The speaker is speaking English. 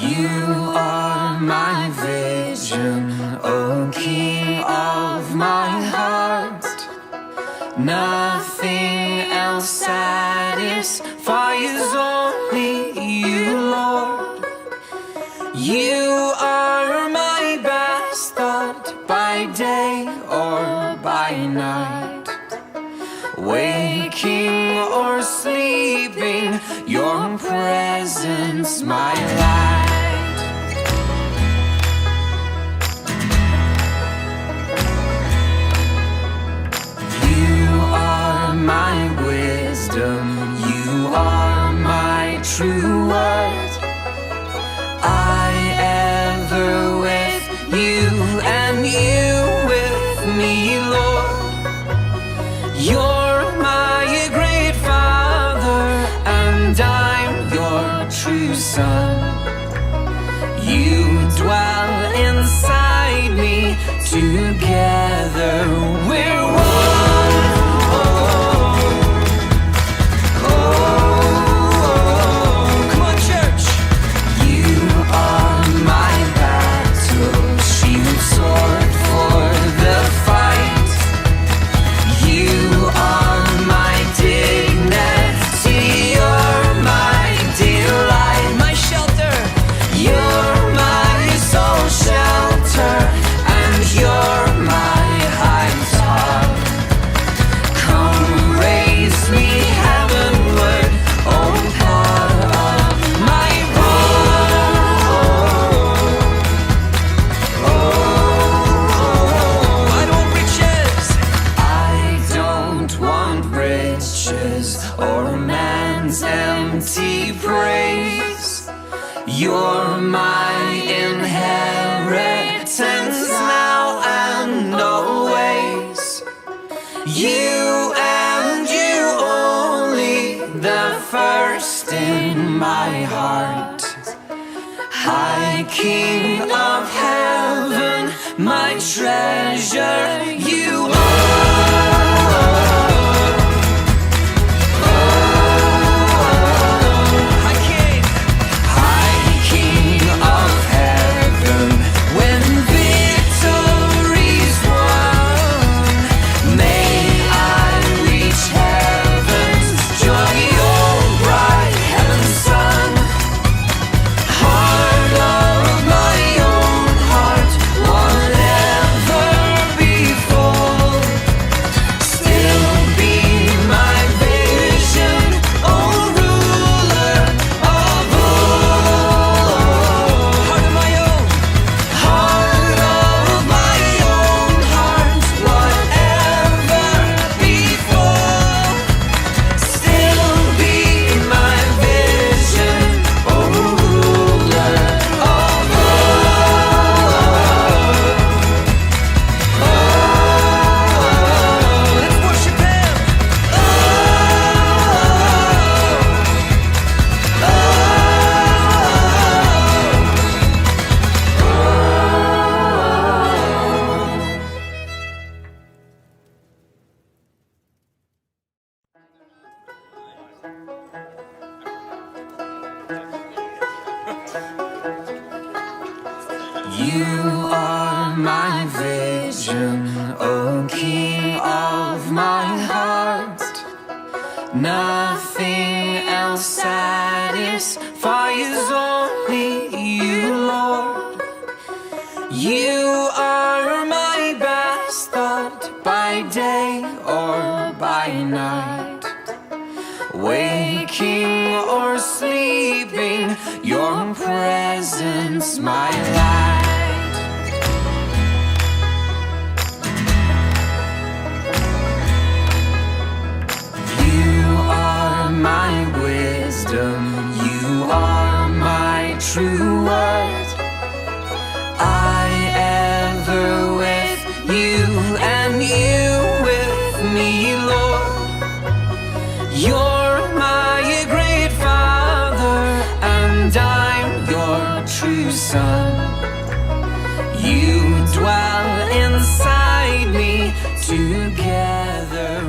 You are my vision, O King of my heart. Nothing else satisfies, only you, Lord. You are my best thought by day or by night. Waking or sleeping, your presence my light. My wisdom, you are my true word. I ever with you and you with me, Lord. You're my great Father and I'm your true Son. You dwell inside me, together we're one. You're my inheritance now and always. You and you only, the first in my heart. High King of heaven, my treasure, you are. You are my vision, O King of my heart. Nothing else satisfies, only you, Lord. You are my best thought by day or by night. Waking or sleeping, your presence my light. My wisdom, you are my true word. I ever with you and you with me, Lord. You're my great Father and I'm your true Son. You dwell inside me, together